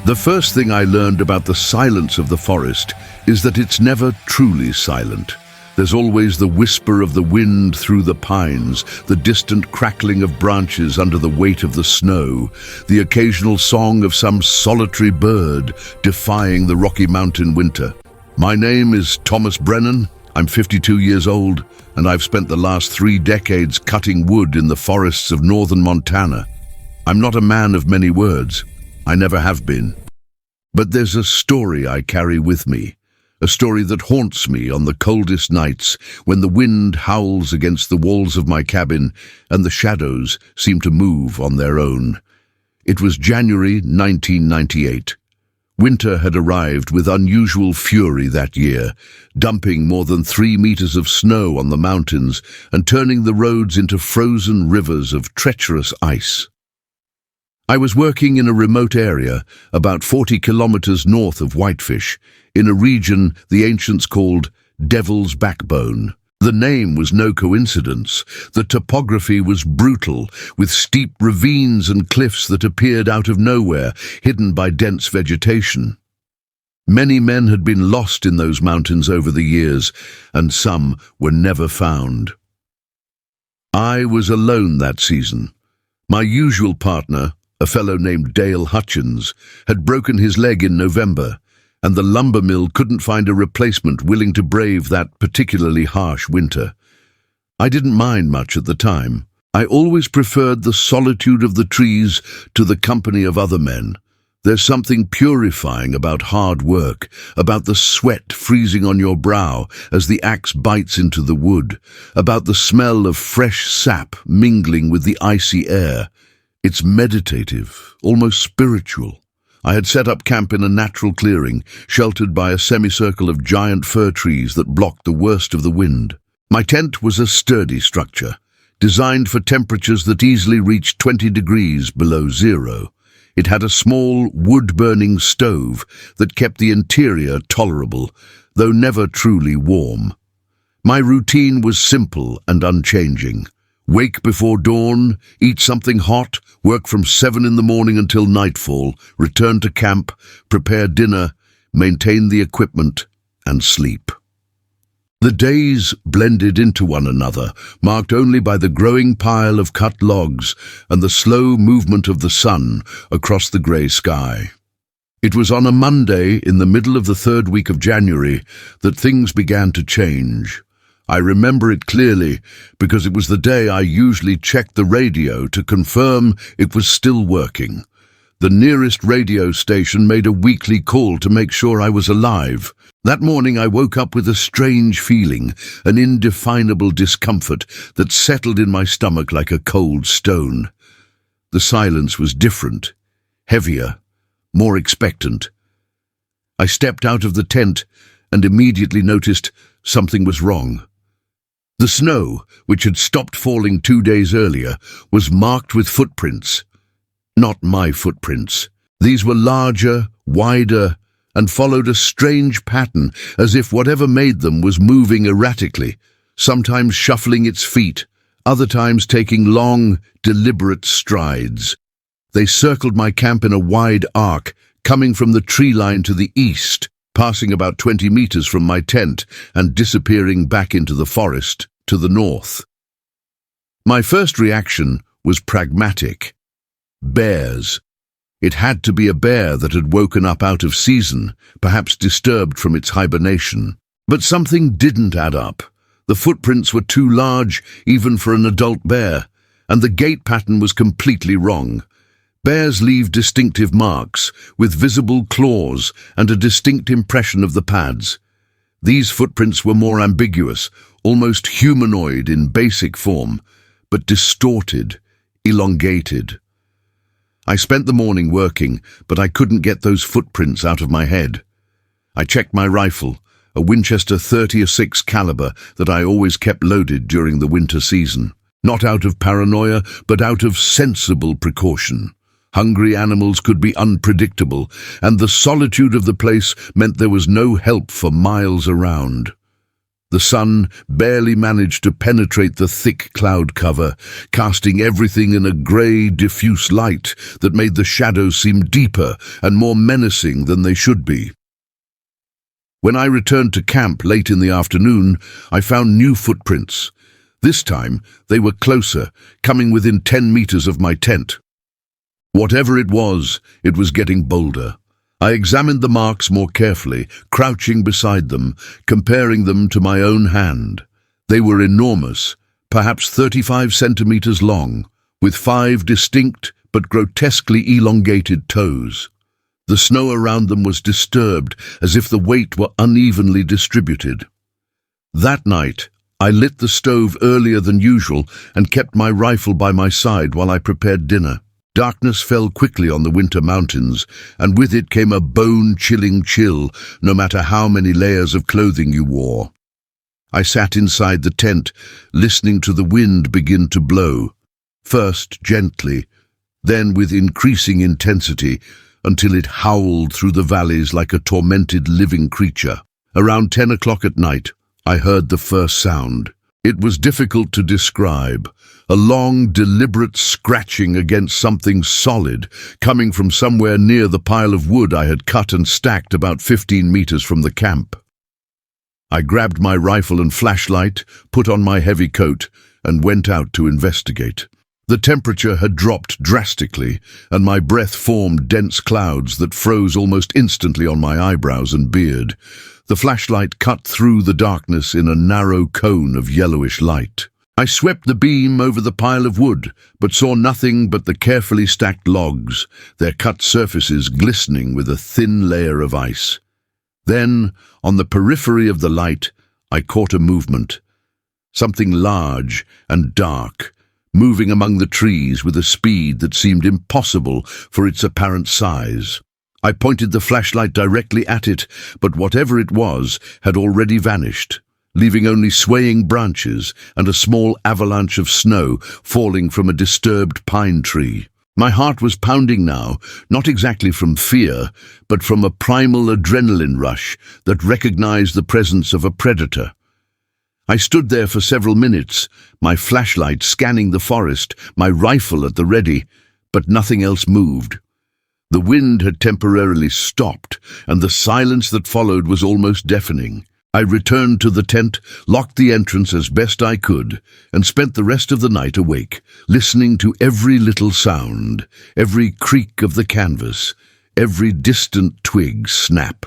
The first thing I learned about the silence of the forest is that it's never truly silent. There's always the whisper of the wind through the pines, the distant crackling of branches under the weight of the snow, the occasional song of some solitary bird defying the Rocky Mountain winter. My name is Thomas Brennan. I'm 52 years old, and I've spent the last 3 decades cutting wood in the forests of northern Montana. I'm not a man of many words. I never have been. But there's a story I carry with me, a story that haunts me on the coldest nights when the wind howls against the walls of my cabin and the shadows seem to move on their own. It was January 1998. Winter had arrived with unusual fury that year, dumping more than 3 meters of snow on the mountains and turning the roads into frozen rivers of treacherous ice. I was working in a remote area, about 40 kilometers north of Whitefish, in a region the ancients called Devil's Backbone. The name was no coincidence. The topography was brutal, with steep ravines and cliffs that appeared out of nowhere, hidden by dense vegetation. Many men had been lost in those mountains over the years, and some were never found. I was alone that season. My usual partner, a fellow named Dale Hutchins, had broken his leg in November, and the lumber mill couldn't find a replacement willing to brave that particularly harsh winter. I didn't mind much at the time. I always preferred the solitude of the trees to the company of other men. There's something purifying about hard work, about the sweat freezing on your brow as the axe bites into the wood, about the smell of fresh sap mingling with the icy air. It's meditative, almost spiritual. I had set up camp in a natural clearing, sheltered by a semicircle of giant fir trees that blocked the worst of the wind. My tent was a sturdy structure, designed for temperatures that easily reached 20 degrees below zero. It had a small, wood-burning stove that kept the interior tolerable, though never truly warm. My routine was simple and unchanging. Wake before dawn, eat something hot, work from 7 in the morning until nightfall, return to camp, prepare dinner, maintain the equipment, and sleep. The days blended into one another, marked only by the growing pile of cut logs and the slow movement of the sun across the grey sky. It was on a Monday in the middle of the 3rd week of January that things began to change. I remember it clearly because it was the day I usually checked the radio to confirm it was still working. The nearest radio station made a weekly call to make sure I was alive. That morning I woke up with a strange feeling, an indefinable discomfort that settled in my stomach like a cold stone. The silence was different, heavier, more expectant. I stepped out of the tent and immediately noticed something was wrong. The snow, which had stopped falling 2 days earlier, was marked with footprints. Not my footprints. These were larger, wider, and followed a strange pattern, as if whatever made them was moving erratically, sometimes shuffling its feet, other times taking long, deliberate strides. They circled my camp in a wide arc, coming from the tree line to the east, passing about 20 meters from my tent and disappearing back into the forest to the north. My first reaction was pragmatic. Bears. It had to be a bear that had woken up out of season, perhaps disturbed from its hibernation. But something didn't add up. The footprints were too large, even for an adult bear, and the gait pattern was completely wrong. Bears leave distinctive marks, with visible claws and a distinct impression of the pads. These footprints were more ambiguous, almost humanoid in basic form, but distorted, elongated. I spent the morning working, but I couldn't get those footprints out of my head. I checked my rifle, a Winchester .30-06 caliber that I always kept loaded during the winter season. Not out of paranoia, but out of sensible precaution. Hungry animals could be unpredictable, and the solitude of the place meant there was no help for miles around. The sun barely managed to penetrate the thick cloud cover, casting everything in a grey, diffuse light that made the shadows seem deeper and more menacing than they should be. When I returned to camp late in the afternoon, I found new footprints. This time, they were closer, coming within 10 meters of my tent. Whatever it was getting bolder. I examined the marks more carefully, crouching beside them, comparing them to my own hand. They were enormous, perhaps 35 centimeters long, with 5 distinct but grotesquely elongated toes. The snow around them was disturbed, as if the weight were unevenly distributed. That night, I lit the stove earlier than usual and kept my rifle by my side while I prepared dinner. Darkness fell quickly on the winter mountains, and with it came a bone-chilling chill, no matter how many layers of clothing you wore. I sat inside the tent, listening to the wind begin to blow, first gently, then with increasing intensity, until it howled through the valleys like a tormented living creature. Around 10 o'clock at night, I heard the first sound. It was difficult to describe. A long, deliberate scratching against something solid, coming from somewhere near the pile of wood I had cut and stacked about 15 meters from the camp. I grabbed my rifle and flashlight, put on my heavy coat, and went out to investigate. The temperature had dropped drastically, and my breath formed dense clouds that froze almost instantly on my eyebrows and beard. The flashlight cut through the darkness in a narrow cone of yellowish light. I swept the beam over the pile of wood, but saw nothing but the carefully stacked logs, their cut surfaces glistening with a thin layer of ice. Then, on the periphery of the light, I caught a movement. Something large and dark, moving among the trees with a speed that seemed impossible for its apparent size. I pointed the flashlight directly at it, but whatever it was had already vanished, leaving only swaying branches and a small avalanche of snow falling from a disturbed pine tree. My heart was pounding now, not exactly from fear, but from a primal adrenaline rush that recognized the presence of a predator. I stood there for several minutes, my flashlight scanning the forest, my rifle at the ready, but nothing else moved. The wind had temporarily stopped, and the silence that followed was almost deafening. I returned to the tent, locked the entrance as best I could, and spent the rest of the night awake, listening to every little sound, every creak of the canvas, every distant twig snap.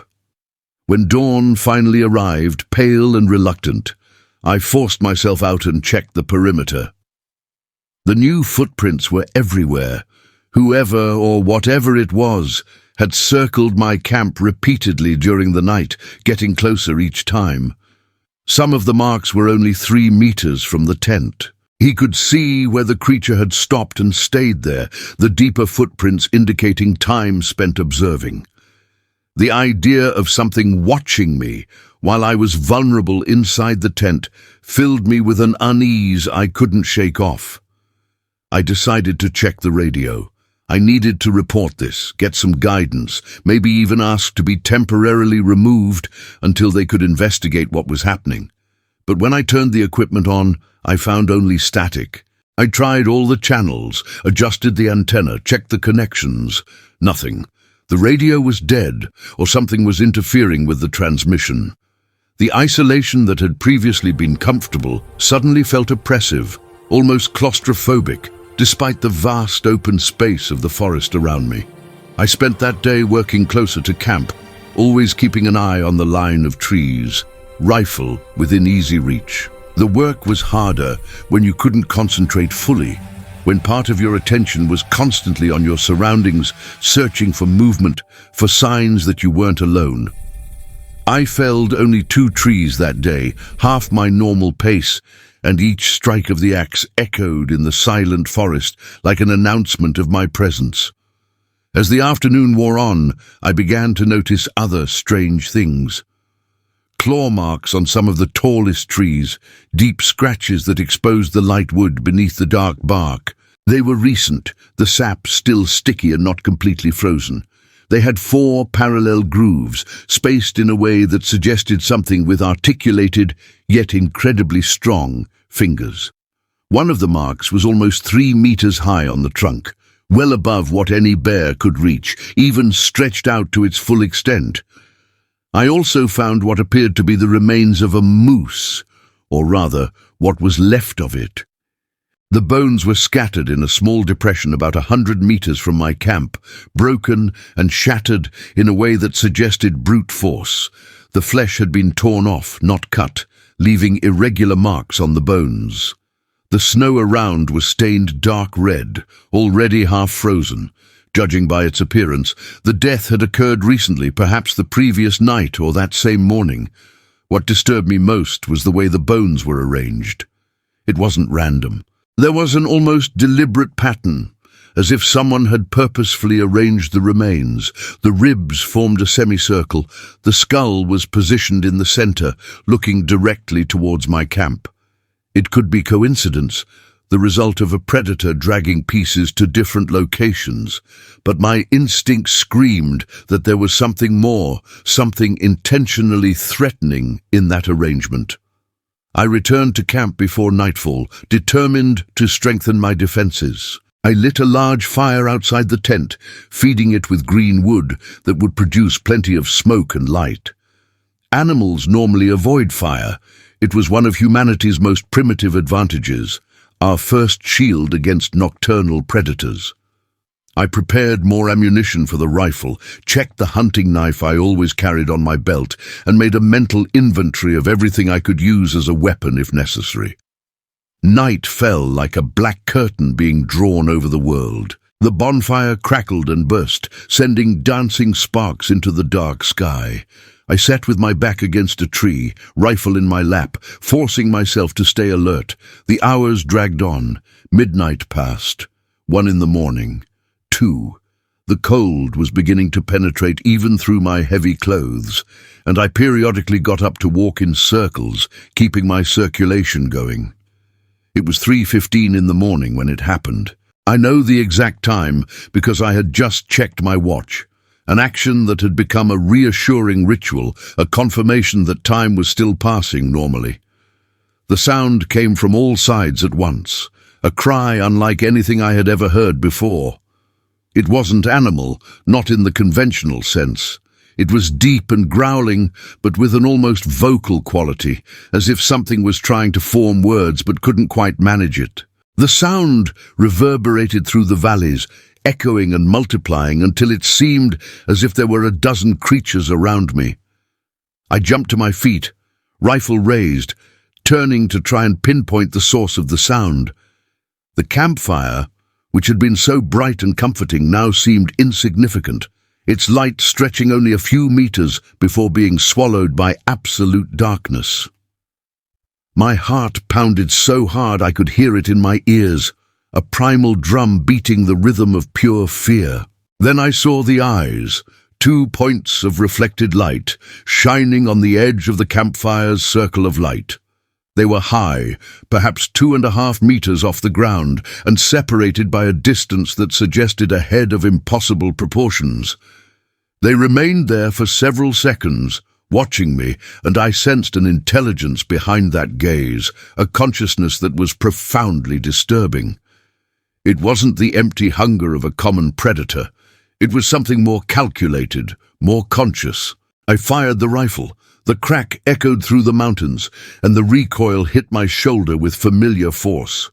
When dawn finally arrived, pale and reluctant, I forced myself out and checked the perimeter. The new footprints were everywhere. Whoever or whatever it was had circled my camp repeatedly during the night, getting closer each time. Some of the marks were only 3 meters from the tent. He could see where the creature had stopped and stayed there, the deeper footprints indicating time spent observing. The idea of something watching me while I was vulnerable inside the tent filled me with an unease I couldn't shake off. I decided to check the radio. I needed to report this, get some guidance, maybe even ask to be temporarily removed until they could investigate what was happening. But when I turned the equipment on, I found only static. I tried all the channels, adjusted the antenna, checked the connections. Nothing. The radio was dead, or something was interfering with the transmission. The isolation that had previously been comfortable suddenly felt oppressive, almost claustrophobic, despite the vast open space of the forest around me. I spent that day working closer to camp, always keeping an eye on the line of trees, rifle within easy reach. The work was harder when you couldn't concentrate fully, when part of your attention was constantly on your surroundings, searching for movement, for signs that you weren't alone. I felled only 2 trees that day, half my normal pace, and each strike of the axe echoed in the silent forest like an announcement of my presence. As the afternoon wore on, I began to notice other strange things. Claw marks on some of the tallest trees, deep scratches that exposed the light wood beneath the dark bark. They were recent, the sap still sticky and not completely frozen. They had 4 parallel grooves, spaced in a way that suggested something with articulated, yet incredibly strong, fingers. One of the marks was almost 3 meters high on the trunk, well above what any bear could reach, even stretched out to its full extent. I also found what appeared to be the remains of a moose, or rather, what was left of it. The bones were scattered in a small depression about 100 meters from my camp, broken and shattered in a way that suggested brute force. The flesh had been torn off, not cut, leaving irregular marks on the bones. The snow around was stained dark red, already half frozen. Judging by its appearance, the death had occurred recently, perhaps the previous night or that same morning. What disturbed me most was the way the bones were arranged. It wasn't random. There was an almost deliberate pattern, as if someone had purposefully arranged the remains. The ribs formed a semicircle. The skull was positioned in the center, looking directly towards my camp. It could be coincidence, the result of a predator dragging pieces to different locations, but my instinct screamed that there was something more, something intentionally threatening in that arrangement. I returned to camp before nightfall, determined to strengthen my defenses. I lit a large fire outside the tent, feeding it with green wood that would produce plenty of smoke and light. Animals normally avoid fire. It was one of humanity's most primitive advantages, our first shield against nocturnal predators. I prepared more ammunition for the rifle, checked the hunting knife I always carried on my belt, and made a mental inventory of everything I could use as a weapon if necessary. Night fell like a black curtain being drawn over the world. The bonfire crackled and burst, sending dancing sparks into the dark sky. I sat with my back against a tree, rifle in my lap, forcing myself to stay alert. The hours dragged on. Midnight passed. 1 in the morning. 2. The cold was beginning to penetrate even through my heavy clothes, and I periodically got up to walk in circles, keeping my circulation going. It was 3:15 in the morning when it happened. I know the exact time because I had just checked my watch, an action that had become a reassuring ritual, a confirmation that time was still passing normally. The sound came from all sides at once, a cry unlike anything I had ever heard before. It wasn't animal, not in the conventional sense. It was deep and growling, but with an almost vocal quality, as if something was trying to form words but couldn't quite manage it. The sound reverberated through the valleys, echoing and multiplying until it seemed as if there were a dozen creatures around me. I jumped to my feet, rifle raised, turning to try and pinpoint the source of the sound. The campfire, which had been so bright and comforting, now seemed insignificant, its light stretching only a few meters before being swallowed by absolute darkness. My heart pounded so hard I could hear it in my ears, a primal drum beating the rhythm of pure fear. Then I saw the eyes, 2 points of reflected light, shining on the edge of the campfire's circle of light. They were high, perhaps 2.5 meters off the ground, and separated by a distance that suggested a head of impossible proportions. They remained there for several seconds, watching me, and I sensed an intelligence behind that gaze, a consciousness that was profoundly disturbing. It wasn't the empty hunger of a common predator. It was something more calculated, more conscious. I fired the rifle. The crack echoed through the mountains, and the recoil hit my shoulder with familiar force.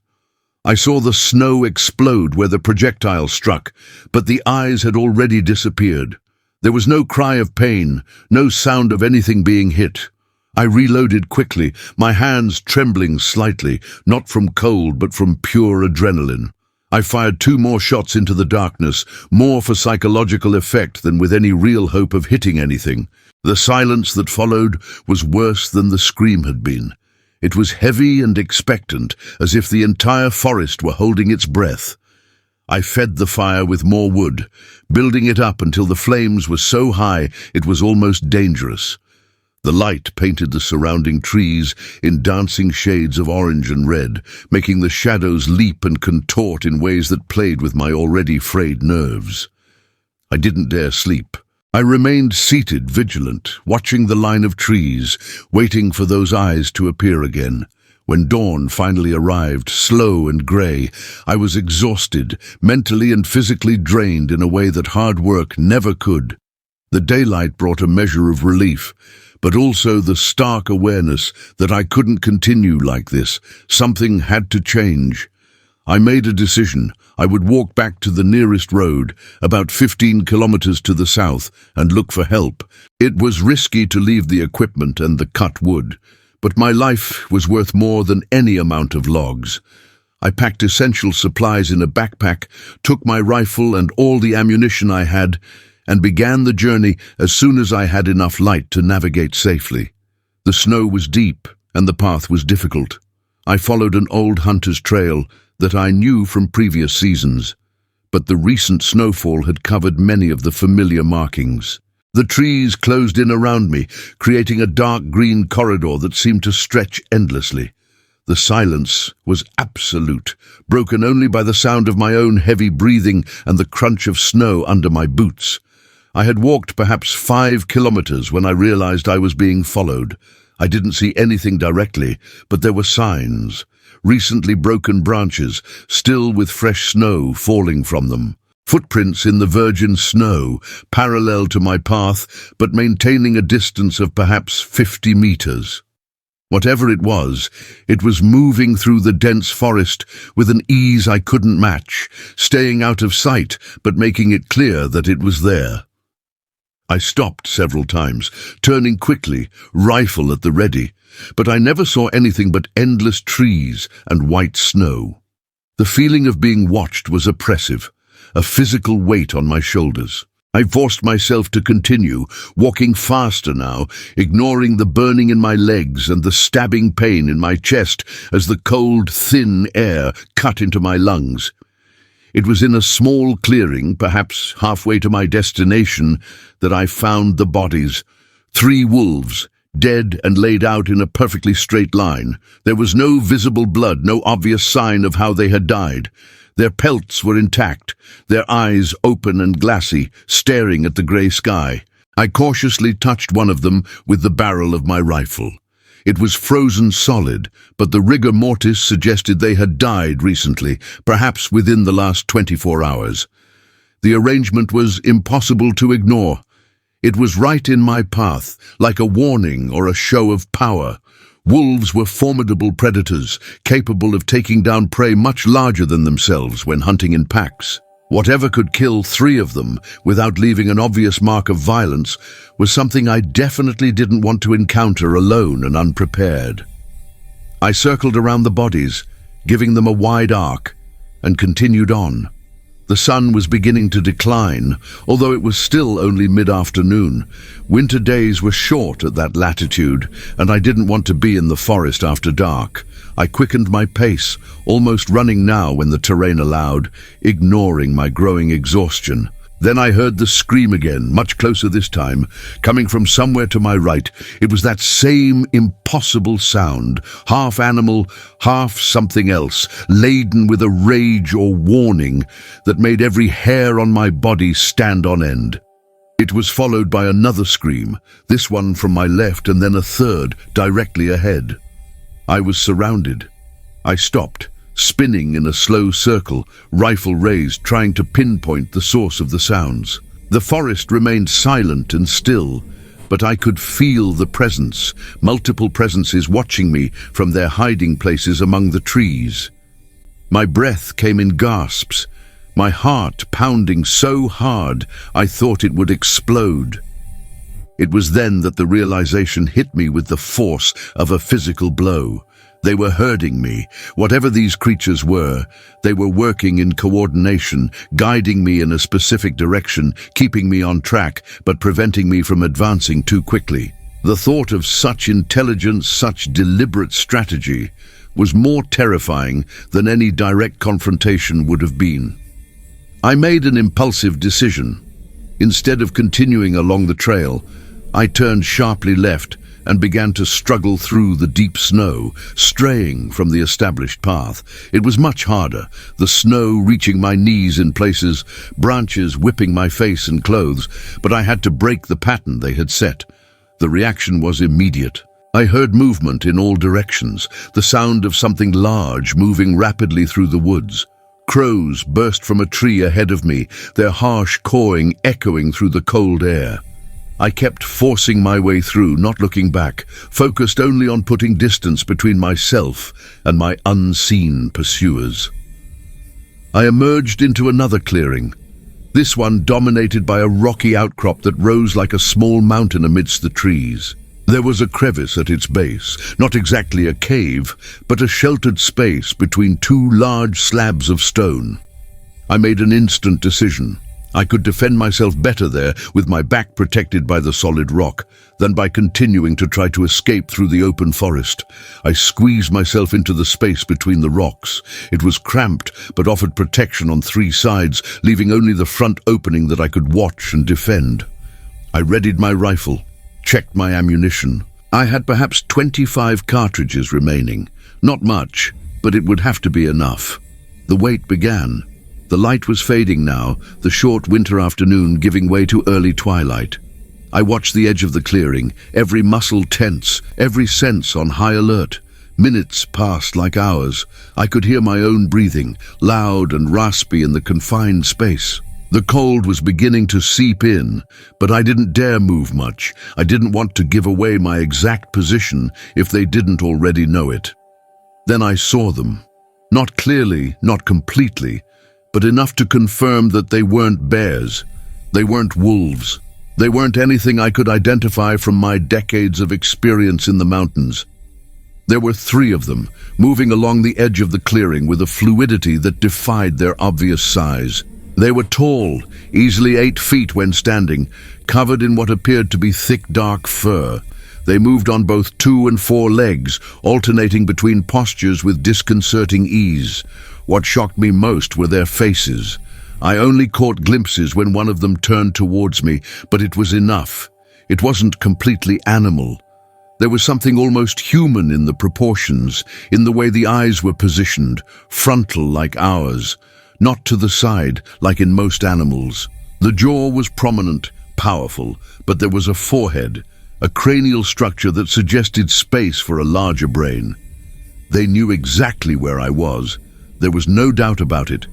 I saw the snow explode where the projectile struck, but the eyes had already disappeared. There was no cry of pain, no sound of anything being hit. I reloaded quickly, my hands trembling slightly, not from cold but from pure adrenaline. I fired 2 more shots into the darkness, more for psychological effect than with any real hope of hitting anything. The silence that followed was worse than the scream had been. It was heavy and expectant, as if the entire forest were holding its breath. I fed the fire with more wood, building it up until the flames were so high it was almost dangerous. The light painted the surrounding trees in dancing shades of orange and red, making the shadows leap and contort in ways that played with my already frayed nerves. I didn't dare sleep. I remained seated, vigilant, watching the line of trees, waiting for those eyes to appear again. When dawn finally arrived, slow and grey, I was exhausted, mentally and physically drained in a way that hard work never could. The daylight brought a measure of relief, but also the stark awareness that I couldn't continue like this. Something had to change. I made a decision. I would walk back to the nearest road, about 15 kilometers to the south, and look for help. It was risky to leave the equipment and the cut wood, but my life was worth more than any amount of logs. I packed essential supplies in a backpack, took my rifle and all the ammunition I had, and began the journey as soon as I had enough light to navigate safely. The snow was deep, and the path was difficult. I followed an old hunter's trail that I knew from previous seasons, but the recent snowfall had covered many of the familiar markings. The trees closed in around me, creating a dark green corridor that seemed to stretch endlessly. The silence was absolute, broken only by the sound of my own heavy breathing and the crunch of snow under my boots. I had walked perhaps 5 kilometers when I realized I was being followed. I didn't see anything directly, but there were signs. Recently broken branches, still with fresh snow falling from them. Footprints in the virgin snow, parallel to my path, but maintaining a distance of perhaps 50 meters. Whatever it was moving through the dense forest with an ease I couldn't match, staying out of sight, but making it clear that it was there. I stopped several times, turning quickly, rifle at the ready, but I never saw anything but endless trees and white snow. The feeling of being watched was oppressive, a physical weight on my shoulders. I forced myself to continue, walking faster now, ignoring the burning in my legs and the stabbing pain in my chest as the cold, thin air cut into my lungs. It was in a small clearing, perhaps halfway to my destination, that I found the bodies. 3 wolves, dead and laid out in a perfectly straight line. There was no visible blood, no obvious sign of how they had died. Their pelts were intact, their eyes open and glassy, staring at the grey sky. I cautiously touched one of them with the barrel of my rifle. It was frozen solid, but the rigor mortis suggested they had died recently, perhaps within the last 24 hours. The arrangement was impossible to ignore. It was right in my path, like a warning or a show of power. Wolves were formidable predators, capable of taking down prey much larger than themselves when hunting in packs. Whatever could kill 3 of them without leaving an obvious mark of violence was something I definitely didn't want to encounter alone and unprepared. I circled around the bodies, giving them a wide arc, and continued on. The sun was beginning to decline, although it was still only mid-afternoon. Winter days were short at that latitude, and I didn't want to be in the forest after dark. I quickened my pace, almost running now when the terrain allowed, ignoring my growing exhaustion. Then I heard the scream again, much closer this time, coming from somewhere to my right. It was that same impossible sound, half animal, half something else, laden with a rage or warning that made every hair on my body stand on end. It was followed by another scream, this one from my left and then a third, directly ahead. I was surrounded. I stopped, spinning in a slow circle, rifle raised, trying to pinpoint the source of the sounds. The forest remained silent and still, but I could feel the presence, multiple presences watching me from their hiding places among the trees. My breath came in gasps, my heart pounding so hard I thought it would explode. It was then that the realization hit me with the force of a physical blow. They were herding me. Whatever these creatures were, they were working in coordination, guiding me in a specific direction, keeping me on track, but preventing me from advancing too quickly. The thought of such intelligence, such deliberate strategy, was more terrifying than any direct confrontation would have been. I made an impulsive decision. Instead of continuing along the trail, I turned sharply left and began to struggle through the deep snow, straying from the established path. It was much harder, the snow reaching my knees in places, branches whipping my face and clothes, but I had to break the pattern they had set. The reaction was immediate. I heard movement in all directions, the sound of something large moving rapidly through the woods. Crows burst from a tree ahead of me, their harsh cawing echoing through the cold air. I kept forcing my way through, not looking back, focused only on putting distance between myself and my unseen pursuers. I emerged into another clearing, this one dominated by a rocky outcrop that rose like a small mountain amidst the trees. There was a crevice at its base, not exactly a cave, but a sheltered space between two large slabs of stone. I made an instant decision. I could defend myself better there with my back protected by the solid rock than by continuing to try to escape through the open forest. I squeezed myself into the space between the rocks. It was cramped but offered protection on three sides, leaving only the front opening that I could watch and defend. I readied my rifle, checked my ammunition. I had perhaps 25 cartridges remaining. Not much, but it would have to be enough. The wait began. The light was fading now, the short winter afternoon giving way to early twilight. I watched the edge of the clearing, every muscle tense, every sense on high alert. Minutes passed like hours. I could hear my own breathing, loud and raspy in the confined space. The cold was beginning to seep in, but I didn't dare move much. I didn't want to give away my exact position if they didn't already know it. Then I saw them. Not clearly, not completely, but enough to confirm that they weren't bears. They weren't wolves. They weren't anything I could identify from my decades of experience in the mountains. There were three of them, moving along the edge of the clearing with a fluidity that defied their obvious size. They were tall, easily 8 feet when standing, covered in what appeared to be thick, dark fur. They moved on both 2 and 4 legs, alternating between postures with disconcerting ease. What shocked me most were their faces. I only caught glimpses when one of them turned towards me, but it was enough. It wasn't completely animal. There was something almost human in the proportions, in the way the eyes were positioned, frontal like ours, not to the side like in most animals. The jaw was prominent, powerful, but there was a forehead, a cranial structure that suggested space for a larger brain. They knew exactly where I was. There was no doubt about it.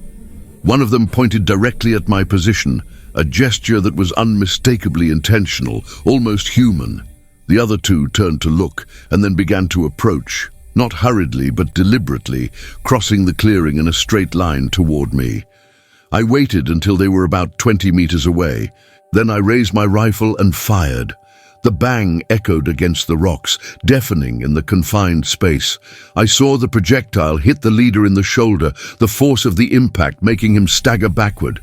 One of them pointed directly at my position, a gesture that was unmistakably intentional, almost human. The other two turned to look and then began to approach, not hurriedly but deliberately, crossing the clearing in a straight line toward me. I waited until they were about 20 meters away. Then I raised my rifle and fired. The bang echoed against the rocks, deafening in the confined space. I saw the projectile hit the leader in the shoulder, the force of the impact making him stagger backward.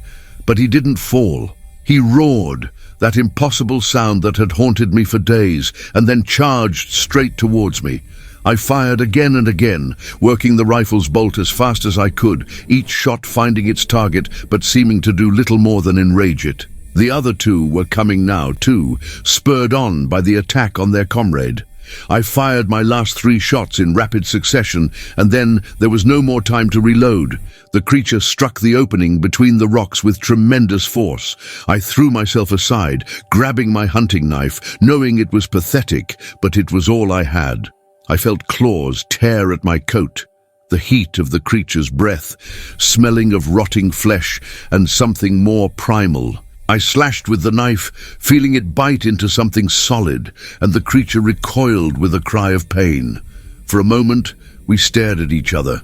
But he didn't fall. He roared, that impossible sound that had haunted me for days, and then charged straight towards me. I fired again and again, working the rifle's bolt as fast as I could, each shot finding its target but seeming to do little more than enrage it. The other two were coming now, too, spurred on by the attack on their comrade. I fired my last 3 shots in rapid succession, and then there was no more time to reload. The creature struck the opening between the rocks with tremendous force. I threw myself aside, grabbing my hunting knife, knowing it was pathetic, but it was all I had. I felt claws tear at my coat. The heat of the creature's breath, smelling of rotting flesh and something more primal. I slashed with the knife, feeling it bite into something solid, and the creature recoiled with a cry of pain. For a moment, we stared at each other.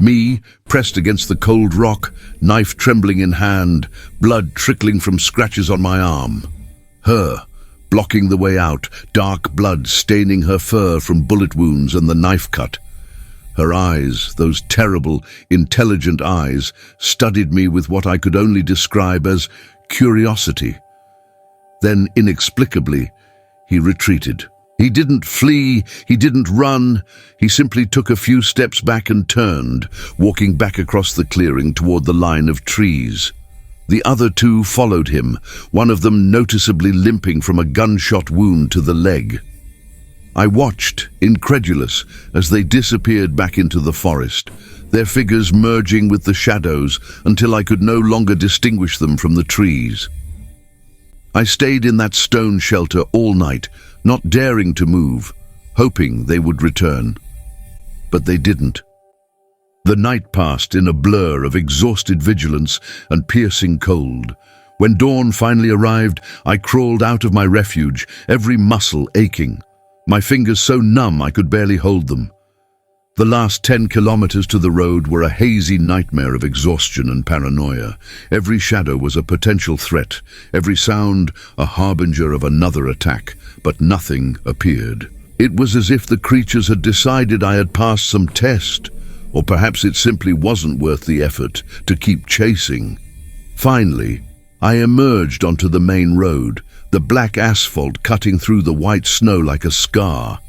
Me, pressed against the cold rock, knife trembling in hand, blood trickling from scratches on my arm. Her, blocking the way out, dark blood staining her fur from bullet wounds and the knife cut. Her eyes, those terrible, intelligent eyes, studied me with what I could only describe as curiosity. Then, inexplicably, he retreated. He didn't flee, he didn't run, he simply took a few steps back and turned, walking back across the clearing toward the line of trees. The other two followed him, one of them noticeably limping from a gunshot wound to the leg. I watched, incredulous, as they disappeared back into the forest, their figures merging with the shadows until I could no longer distinguish them from the trees. I stayed in that stone shelter all night, not daring to move, hoping they would return. But they didn't. The night passed in a blur of exhausted vigilance and piercing cold. When dawn finally arrived, I crawled out of my refuge, every muscle aching, my fingers so numb I could barely hold them. The last 10 kilometers to the road were a hazy nightmare of exhaustion and paranoia. Every shadow was a potential threat, every sound a harbinger of another attack, but nothing appeared. It was as if the creatures had decided I had passed some test, or perhaps it simply wasn't worth the effort to keep chasing. Finally, I emerged onto the main road, the black asphalt cutting through the white snow like a scar.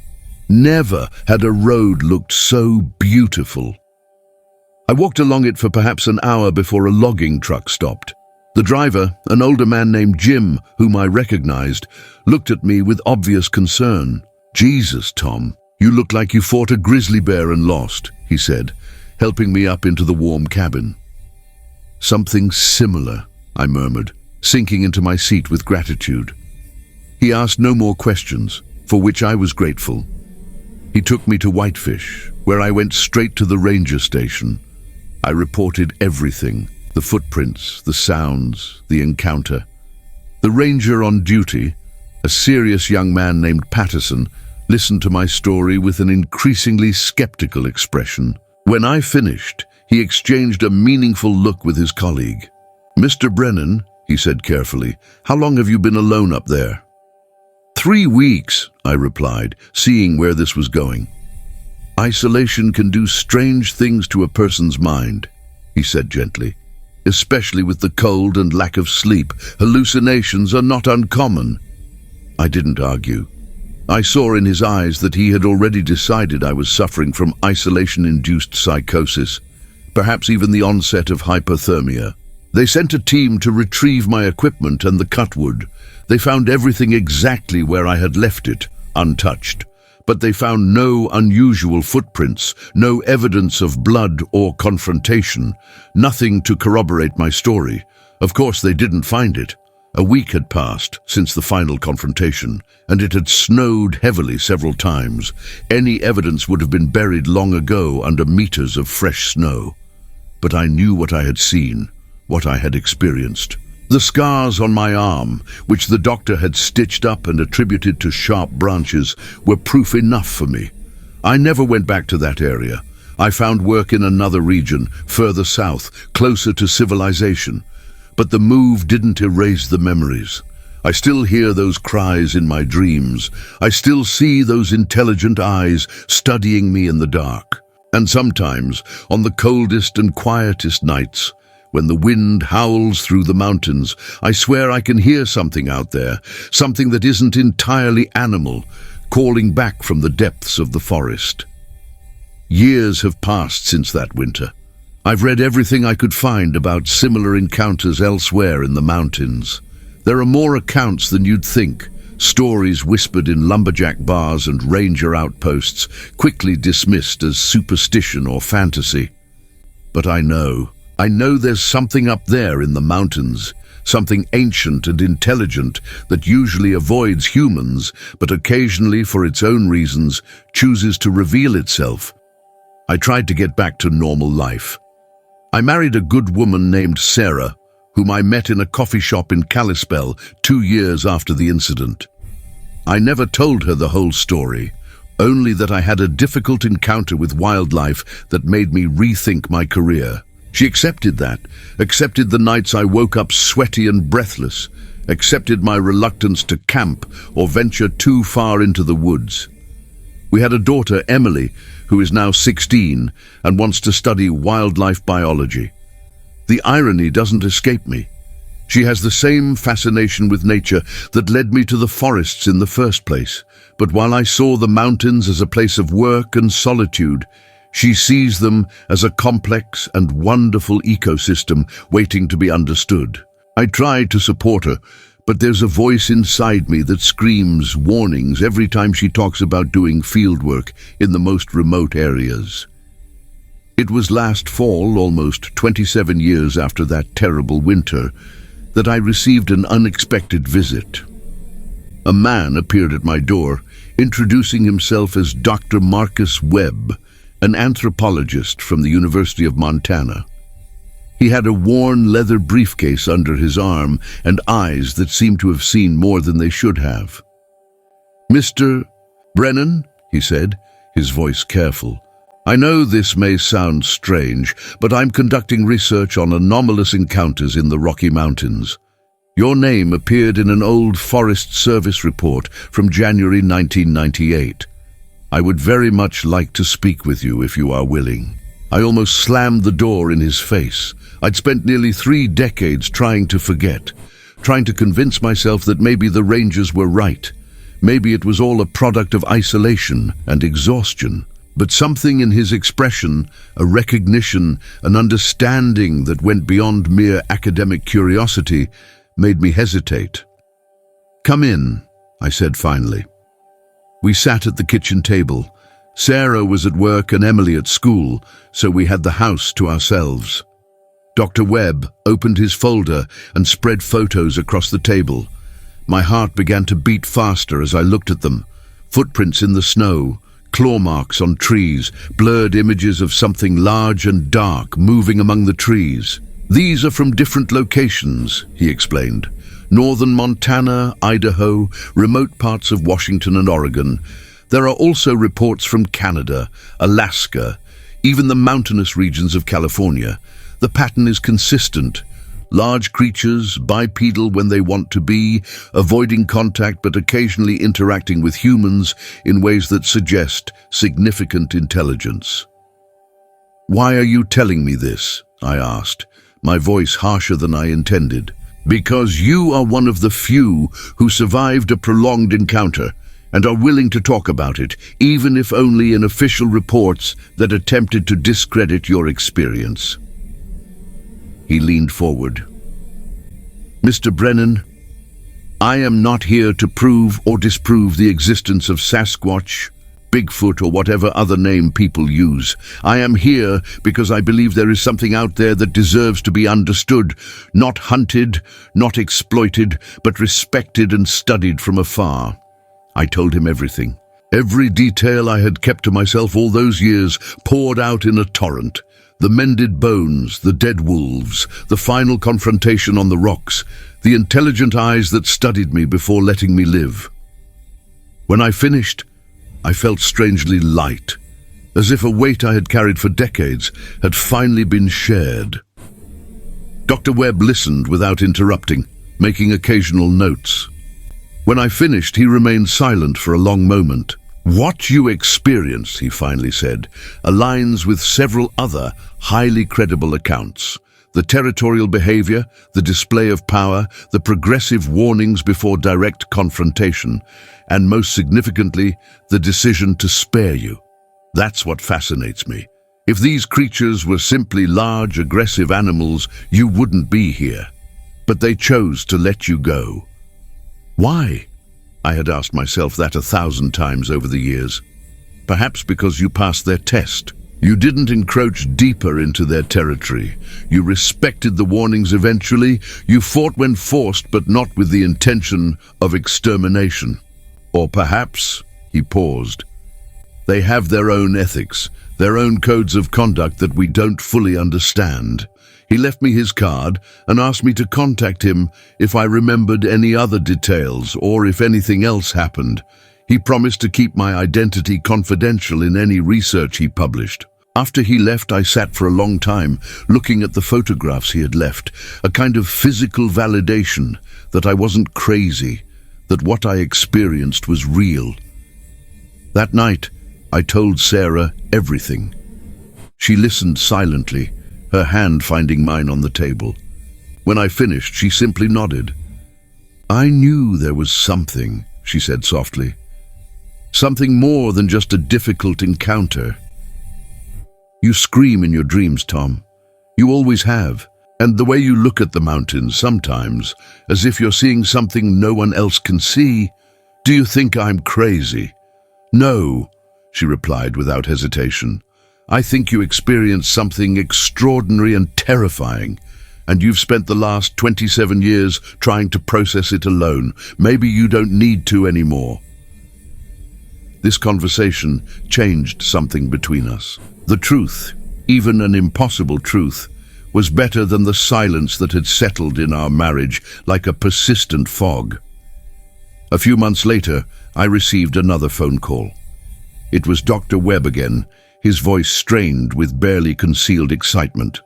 Never had a road looked so beautiful. I walked along it for perhaps an hour before a logging truck stopped. The driver, an older man named Jim, whom I recognized, looked at me with obvious concern. "Jesus, Tom, you look like you fought a grizzly bear and lost," he said, helping me up into the warm cabin. "Something similar," I murmured, sinking into my seat with gratitude. He asked no more questions, for which I was grateful. He took me to Whitefish, where I went straight to the ranger station. I reported everything, the footprints, the sounds, the encounter. The ranger on duty, a serious young man named Patterson, listened to my story with an increasingly skeptical expression. When I finished, he exchanged a meaningful look with his colleague. "Mr. Brennan," he said carefully, "how long have you been alone up there?" "3 weeks," I replied, seeing where this was going. "Isolation can do strange things to a person's mind," he said gently. "Especially with the cold and lack of sleep, hallucinations are not uncommon." I didn't argue. I saw in his eyes that he had already decided I was suffering from isolation-induced psychosis, perhaps even the onset of hypothermia. They sent a team to retrieve my equipment and the cutwood. They found everything exactly where I had left it, untouched. But they found no unusual footprints, no evidence of blood or confrontation, nothing to corroborate my story. Of course, they didn't find it. A week had passed since the final confrontation, and it had snowed heavily several times. Any evidence would have been buried long ago under meters of fresh snow. But I knew what I had seen, what I had experienced. The scars on my arm, which the doctor had stitched up and attributed to sharp branches, were proof enough for me. I never went back to that area. I found work in another region, further south, closer to civilization. But the move didn't erase the memories. I still hear those cries in my dreams. I still see those intelligent eyes studying me in the dark. And sometimes, on the coldest and quietest nights, when the wind howls through the mountains, I swear I can hear something out there, something that isn't entirely animal, calling back from the depths of the forest. Years have passed since that winter. I've read everything I could find about similar encounters elsewhere in the mountains. There are more accounts than you'd think, stories whispered in lumberjack bars and ranger outposts, quickly dismissed as superstition or fantasy. But I know there's something up there in the mountains, something ancient and intelligent that usually avoids humans, but occasionally, for its own reasons, chooses to reveal itself. I tried to get back to normal life. I married a good woman named Sarah, whom I met in a coffee shop in Kalispell 2 years after the incident. I never told her the whole story, only that I had a difficult encounter with wildlife that made me rethink my career. She accepted that, accepted the nights I woke up sweaty and breathless, accepted my reluctance to camp or venture too far into the woods. We had a daughter, Emily, who is now 16 and wants to study wildlife biology. The irony doesn't escape me. She has the same fascination with nature that led me to the forests in the first place, but while I saw the mountains as a place of work and solitude, she sees them as a complex and wonderful ecosystem waiting to be understood. I tried to support her, But there's a voice inside me that screams warnings every time she talks about doing fieldwork in the most remote areas. It was last fall, almost 27 years after that terrible winter, that I received an unexpected visit. A man appeared at my door, introducing himself as Dr. Marcus Webb, an anthropologist from the University of Montana. He had a worn leather briefcase under his arm and eyes that seemed to have seen more than they should have. "Mr. Brennan," he said, his voice careful, "I know this may sound strange, but I'm conducting research on anomalous encounters in the Rocky Mountains. Your name appeared in an old Forest Service report from January 1998. I would very much like to speak with you if you are willing." I almost slammed the door in his face. I'd spent nearly 3 decades trying to forget, trying to convince myself that maybe the Rangers were right. Maybe it was all a product of isolation and exhaustion. But something in his expression, a recognition, an understanding that went beyond mere academic curiosity, made me hesitate. "Come in," I said finally. We sat at the kitchen table. Sarah was at work and Emily at school, so we had the house to ourselves. Dr. Webb opened his folder and spread photos across the table. My heart began to beat faster as I looked at them. Footprints in the snow, claw marks on trees, blurred images of something large and dark moving among the trees. "These are from different locations," he explained. "Northern Montana, Idaho, remote parts of Washington and Oregon. There are also reports from Canada, Alaska, even the mountainous regions of California. The pattern is consistent. Large creatures, bipedal when they want to be, avoiding contact but occasionally interacting with humans in ways that suggest significant intelligence." "Why are you telling me this?" I asked, my voice harsher than I intended. "Because you are one of the few who survived a prolonged encounter and are willing to talk about it, even if only in official reports that attempted to discredit your experience." He leaned forward. "Mr. Brennan, I am not here to prove or disprove the existence of Sasquatch, Bigfoot, or whatever other name people use. I am here because I believe there is something out there that deserves to be understood, not hunted, not exploited, but respected and studied from afar." I told him everything. Every detail I had kept to myself all those years poured out in a torrent. The mended bones, the dead wolves, the final confrontation on the rocks, the intelligent eyes that studied me before letting me live. When I finished, I felt strangely light, as if a weight I had carried for decades had finally been shared. Dr. Webb listened without interrupting, making occasional notes. When I finished, he remained silent for a long moment. "What you experienced," he finally said, "aligns with several other highly credible accounts. The territorial behavior, the display of power, the progressive warnings before direct confrontation, and most significantly, the decision to spare you. That's what fascinates me. If these creatures were simply large, aggressive animals, you wouldn't be here. But they chose to let you go. Why? I had asked myself that 1,000 times over the years. Perhaps because you passed their test. You didn't encroach deeper into their territory. You respected the warnings eventually. You fought when forced, but not with the intention of extermination. Or perhaps, he paused, they have their own ethics, their own codes of conduct that we don't fully understand. He left me his card and asked me to contact him if I remembered any other details or if anything else happened. He promised to keep my identity confidential in any research he published. After he left, I sat for a long time, looking at the photographs he had left, a kind of physical validation that I wasn't crazy, that what I experienced was real. That night, I told Sarah everything. She listened silently, her hand finding mine on the table. When I finished, she simply nodded. "I knew there was something," she said softly. "Something more than just a difficult encounter. You scream in your dreams, Tom. You always have. And the way you look at the mountains sometimes, as if you're seeing something no one else can see. Do you think I'm crazy? No, she replied without hesitation. I think you experienced something extraordinary and terrifying, and you've spent the last 27 years trying to process it alone. Maybe you don't need to anymore. This conversation changed something between us. The truth, even an impossible truth, was better than the silence that had settled in our marriage like a persistent fog. A few months later, I received another phone call. It was Dr. Webb again, his voice strained with barely concealed excitement.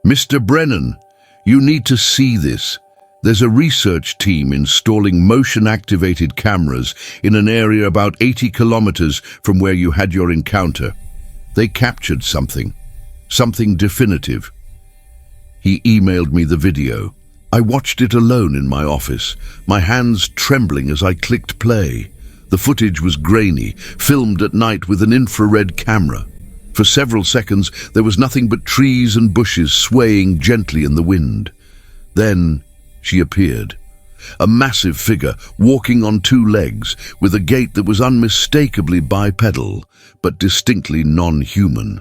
Mr. Brennan, you need to see this. There's a research team installing motion-activated cameras in an area about 80 kilometers from where you had your encounter. They captured something definitive. He emailed me the video. I watched it alone in my office, my hands trembling as I clicked play. The footage was grainy, filmed at night with an infrared camera. For several seconds, there was nothing but trees and bushes swaying gently in the wind. Then she appeared. A massive figure, walking on two legs, with a gait that was unmistakably bipedal, but distinctly non-human.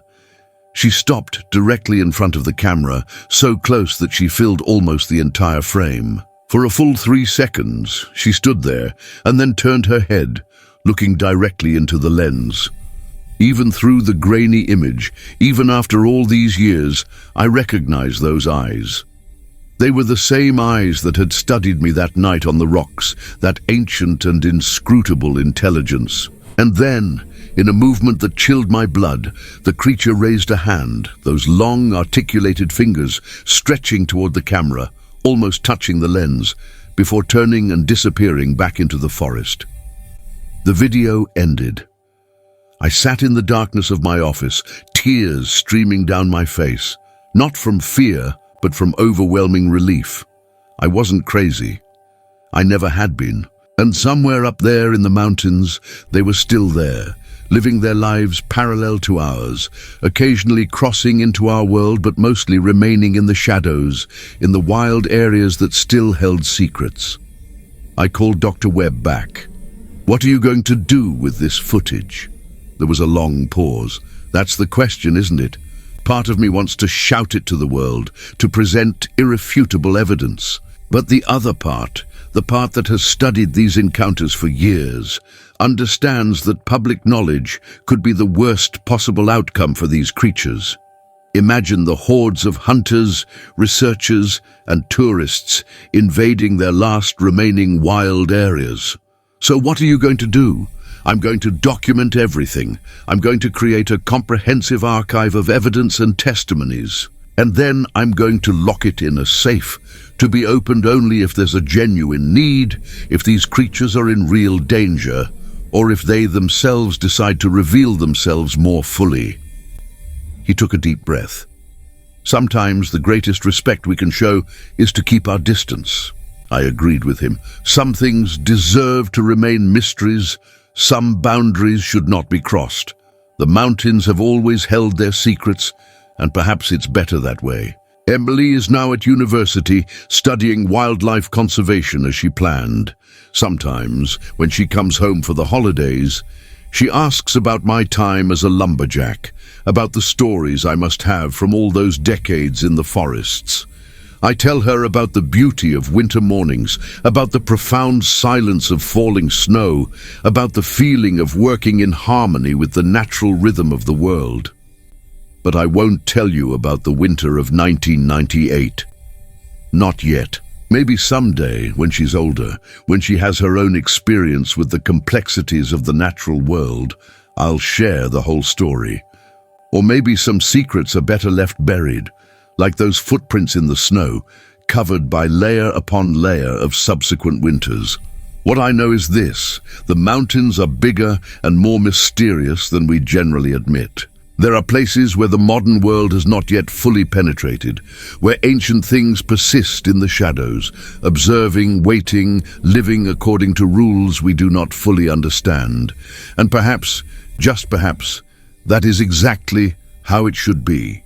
She stopped directly in front of the camera, so close that she filled almost the entire frame. For a full 3 seconds, she stood there and then turned her head, looking directly into the lens. Even through the grainy image, even after all these years, I recognized those eyes. They were the same eyes that had studied me that night on the rocks, that ancient and inscrutable intelligence. And then, in a movement that chilled my blood, the creature raised a hand, those long, articulated fingers stretching toward the camera, almost touching the lens, before turning and disappearing back into the forest. The video ended. I sat in the darkness of my office, tears streaming down my face, not from fear, but from overwhelming relief. I wasn't crazy. I never had been. And somewhere up there in the mountains, they were still there, living their lives parallel to ours, occasionally crossing into our world but mostly remaining in the shadows, in the wild areas that still held secrets. I called Dr. Webb back. What are you going to do with this footage? There was a long pause. That's the question, isn't it? Part of me wants to shout it to the world, to present irrefutable evidence. But the other part, the part that has studied these encounters for years, understands that public knowledge could be the worst possible outcome for these creatures. Imagine the hordes of hunters, researchers, and tourists invading their last remaining wild areas. So what are you going to do? I'm going to document everything. I'm going to create a comprehensive archive of evidence and testimonies. And then I'm going to lock it in a safe, to be opened only if there's a genuine need, if these creatures are in real danger, or if they themselves decide to reveal themselves more fully. He took a deep breath. Sometimes the greatest respect we can show is to keep our distance. I agreed with him. Some things deserve to remain mysteries. Some boundaries should not be crossed. The mountains have always held their secrets, and perhaps it's better that way. Emily is now at university studying wildlife conservation as she planned. Sometimes, when she comes home for the holidays, she asks about my time as a lumberjack, about the stories I must have from all those decades in the forests. I tell her about the beauty of winter mornings, about the profound silence of falling snow, about the feeling of working in harmony with the natural rhythm of the world. But I won't tell you about the winter of 1998. Not yet. Maybe someday, when she's older, when she has her own experience with the complexities of the natural world, I'll share the whole story. Or maybe some secrets are better left buried, like those footprints in the snow, covered by layer upon layer of subsequent winters. What I know is this: the mountains are bigger and more mysterious than we generally admit. There are places where the modern world has not yet fully penetrated, where ancient things persist in the shadows, observing, waiting, living according to rules we do not fully understand. And perhaps, just perhaps, that is exactly how it should be.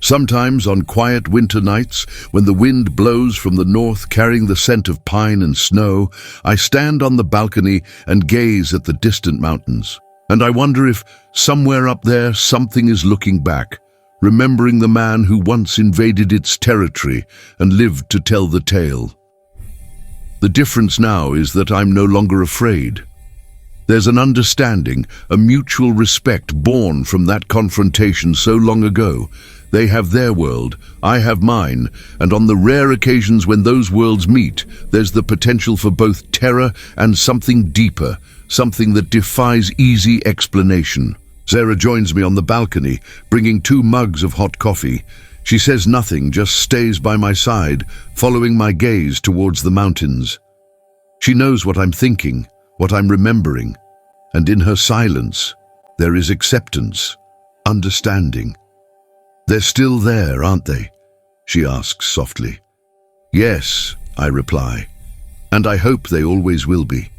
Sometimes on quiet winter nights, when the wind blows from the north carrying the scent of pine and snow, I stand on the balcony and gaze at the distant mountains. And I wonder if, somewhere up there, something is looking back, remembering the man who once invaded its territory and lived to tell the tale. The difference now is that I'm no longer afraid. There's an understanding, a mutual respect born from that confrontation so long ago. They have their world, I have mine, and on the rare occasions when those worlds meet, there's the potential for both terror and something deeper, something that defies easy explanation. Sarah joins me on the balcony, bringing 2 mugs of hot coffee. She says nothing, just stays by my side, following my gaze towards the mountains. She knows what I'm thinking, what I'm remembering, and in her silence, there is acceptance, understanding. "They're still there, aren't they?" she asks softly. "Yes," I reply, "and I hope they always will be."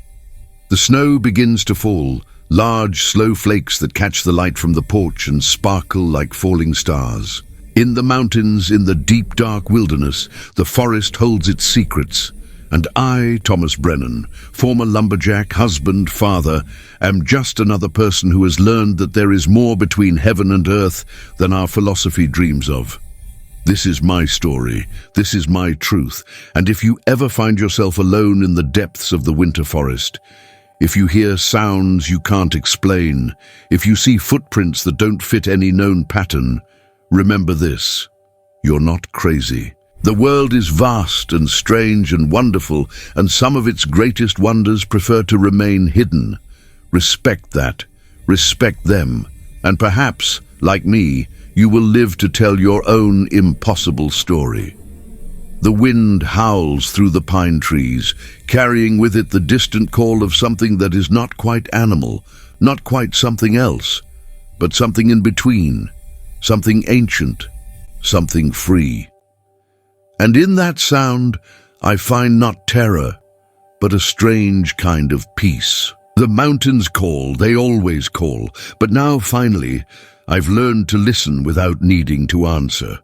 The snow begins to fall, large, slow flakes that catch the light from the porch and sparkle like falling stars. In the mountains, in the deep, dark wilderness, the forest holds its secrets. And I, Thomas Brennan, former lumberjack, husband, father, am just another person who has learned that there is more between heaven and earth than our philosophy dreams of. This is my story, this is my truth, and if you ever find yourself alone in the depths of the winter forest, if you hear sounds you can't explain, if you see footprints that don't fit any known pattern, remember this: you're not crazy. The world is vast and strange and wonderful, and some of its greatest wonders prefer to remain hidden. Respect that, respect them, and perhaps, like me, you will live to tell your own impossible story. The wind howls through the pine trees, carrying with it the distant call of something that is not quite animal, not quite something else, but something in between, something ancient, something free. And in that sound, I find not terror, but a strange kind of peace. The mountains call, they always call, but now finally, I've learned to listen without needing to answer.